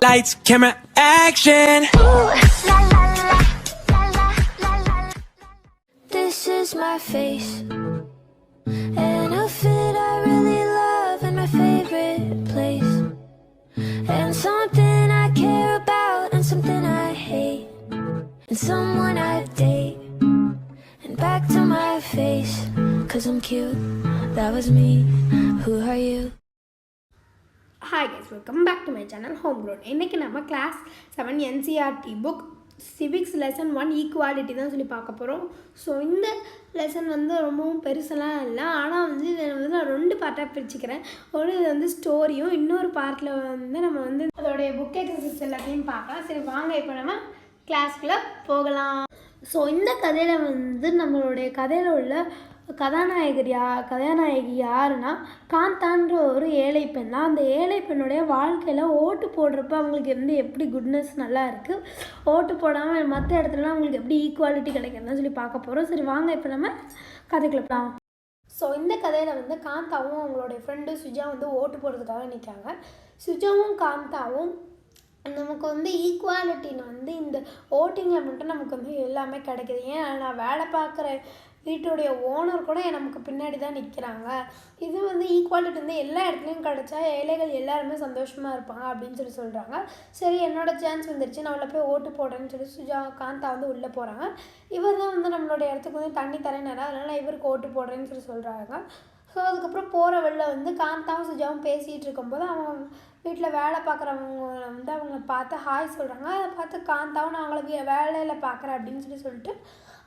Lights, camera, action. This is my face, an outfit I really love in my favorite place, and something I care about and something I hate, and someone I date, and back to my face, 'cause I'm cute, that was me, who are you? Hi guys, welcome back to my channel Homegrown. இன்னைக்கு நம்ம class 7 NCERT book civics lesson 1 equality தான் சொல்லி பார்க்க போகிறோம். So இந்த lesson வந்து ரொம்பவும் பெருசெல்லாம் இல்லை, ஆனால் வந்து இதை வந்து நான் 2 பார்ட்டாக பிரிச்சுக்கிறேன். ஒரு இது வந்து ஸ்டோரியும், இன்னொரு பார்ட்டில் வந்து நம்ம வந்து அதோடைய புக் எக்ஸசைஸ் எல்லாத்தையும் பார்க்கலாம். சரி வாங்க இப்போ நம்ம கிளாஸ்க்குள்ளே போகலாம். ஸோ இந்த கதையில் வந்து நம்மளுடைய கதையில் உள்ள கதாநாயகி யாருன்னா காந்தான்ற ஒரு ஏழை பெண் தான். அந்த ஏழை பெண்ணுடைய வாழ்க்கையில் ஓட்டு போடுறப்ப அவங்களுக்கு வந்து எப்படி குட்னஸ் நல்லா இருக்குது, ஓட்டு போடாமல் மற்ற இடத்துலலாம் அவங்களுக்கு எப்படி ஈக்குவாலிட்டி கிடைக்கிறதுன்னு சொல்லி பார்க்க போகிறோம். சரி வாங்க இப்போ நம்ம கதைக்குள்ள போகலாம். ஸோ இந்த கதையில் வந்து காந்தாவும் அவங்களுடைய ஃப்ரெண்டு சுஜா வந்து ஓட்டு போடுறதுக்காக நிற்காங்க. சுஜாவும் காந்தாவும் நமக்கு வந்து ஈக்குவாலிட்டின்னு வந்து இந்த ஓட்டிங்கில் மட்டும் நமக்கு வந்து எல்லாமே கிடைக்கிது. ஏன் நான் வேலை பார்க்குற வீட்டுடைய ஓனர் கூட நமக்கு பின்னாடி தான் நிற்கிறாங்க. இது வந்து ஈக்குவாலிட்டி வந்து எல்லா இடத்துலையும் கிடச்சா ஏழைகள் எல்லாருமே சந்தோஷமாக இருப்பாங்க அப்படின்னு சொல்லி சொல்கிறாங்க. சரி என்னோடய சான்ஸ் வந்துருச்சு, நான் அவளை போய் ஓட்டு போடுறேன்னு சொல்லி சுஜா காந்தா வந்து உள்ளே போகிறாங்க. இவர் தான் வந்து நம்மளுடைய இடத்துக்கு வந்து தண்ணி தரேனாரா, அதனால் இவருக்கு ஓட்டு போடுறேன்னு சொல்லி சொல்கிறாங்க. ஸோ அதுக்கப்புறம் போகிற வெளில வந்து காந்தாவும் சுஜாவும் பேசிகிட்டு இருக்கும்போது அவங்க வீட்டில் வேலை பார்க்குறவங்க வந்து அவங்கள பார்த்து ஹாய் சொல்கிறாங்க. அதை பார்த்து காந்தாவும் நான் அவங்களுக்கு வேலையில் பார்க்குறேன் அப்படின்னு சொல்லிட்டு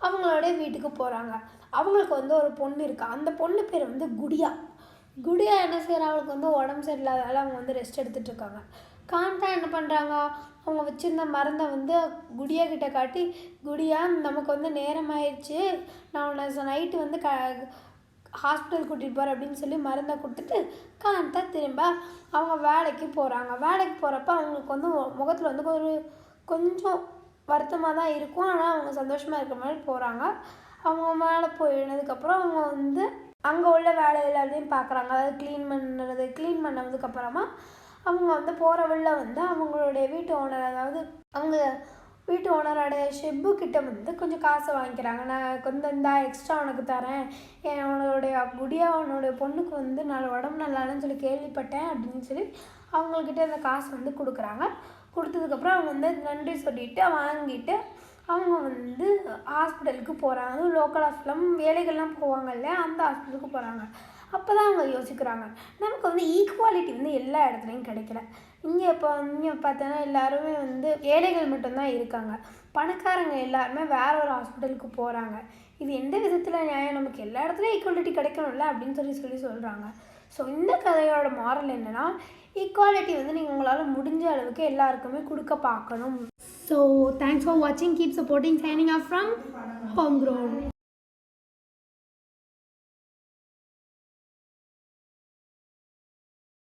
அவங்களோட வீட்டுக்கு போகிறாங்க. அவங்களுக்கு வந்து ஒரு பொண்ணு இருக்கா. அந்த பொண்ணு பேர் வந்து குடியா. என்ன செய்கிறா, அவளுக்கு வந்து உடம்பு சரியில்லாதால அவங்க வந்து ரெஸ்ட் எடுத்துகிட்டு இருக்காங்க. காந்தா என்ன பண்ணுறாங்க, அவங்க வச்சுருந்த மருந்தை வந்து குடியா கிட்ட காட்டி, குடியா நமக்கு வந்து நேரம் ஆயிடுச்சு, நான் உன்னை நைட்டு வந்து ஹாஸ்பிட்டல் கூட்டிகிட்டு போகிறேன் அப்படின்னு சொல்லி மருந்தை கொடுத்துட்டு காந்தா திரும்ப அவங்க வேலைக்கு போகிறாங்க. வேலைக்கு போகிறப்ப அவங்களுக்கு வந்து முகத்தில் வந்து கொஞ்சம் வருத்தமாக தான் இருக்கும், ஆனால் அவங்க சந்தோஷமாக இருக்கிற மாதிரி போகிறாங்க. அவங்க மேலே போயினதுக்கப்புறம் அவங்க வந்து அங்கே உள்ள வேலை எல்லாத்தையும் பார்க்குறாங்க. அதாவது க்ளீன் பண்ணதுக்கப்புறமா அவங்க வந்து போகிற வழில வந்து அவங்களுடைய வீட்டு ஓனர், அதாவது அவங்க வீட்டு ஓனரோடைய ஷெப்புக்கிட்ட வந்து கொஞ்சம் காசை வாங்கிக்கிறாங்க. நான் கொஞ்சம் இந்த எக்ஸ்ட்ரா உனக்கு தரேன், உன்னோடைய குடியா உன்னோடைய பொண்ணுக்கு வந்து நான் உடம்பு நல்லான்னு சொல்லி கேள்விப்பட்டேன் அப்படின்னு சொல்லி அவங்கக்கிட்ட இந்த காசை வந்து கொடுக்குறாங்க. கொடுத்ததுக்கப்புறம் அவங்க வந்து நன்றி சொல்லிவிட்டு வாங்கிட்டு அவங்க வந்து ஹாஸ்பிட்டலுக்கு போகிறாங்க. அதுவும் லோக்கல் ஹாஸ்பிட்டலும் வேலைகள்லாம் போவாங்க இல்லையா, அந்த ஹாஸ்பிட்டலுக்கு போகிறாங்க. அப்போ தான் அவங்க யோசிக்கிறாங்க, நமக்கு வந்து ஈக்குவாலிட்டி வந்து எல்லா இடத்துலையும் கிடைக்கல. இங்கே பார்த்தோன்னா எல்லாருமே வந்து ஏழைகள் மட்டும்தான் இருக்காங்க, பணக்காரங்க எல்லாருமே வேற ஒரு ஹாஸ்பிட்டலுக்கு போகிறாங்க. இது எந்த விதத்தில் நியாயம், நமக்கு எல்லா இடத்துலையும் ஈக்குவாலிட்டி கிடைக்கணும்ல அப்படின்னு சொல்கிறாங்க. ஸோ இந்த கதையோட மாரல் என்னென்னா, ஈக்குவாலிட்டி வந்து நீங்கள் உங்களால் முடிஞ்ச அளவுக்கு எல்லாருக்குமே கொடுக்க பார்க்கணும். ஸோ தேங்க்ஸ் ஃபார் வாட்சிங், keep supporting, signing off from Homegrown.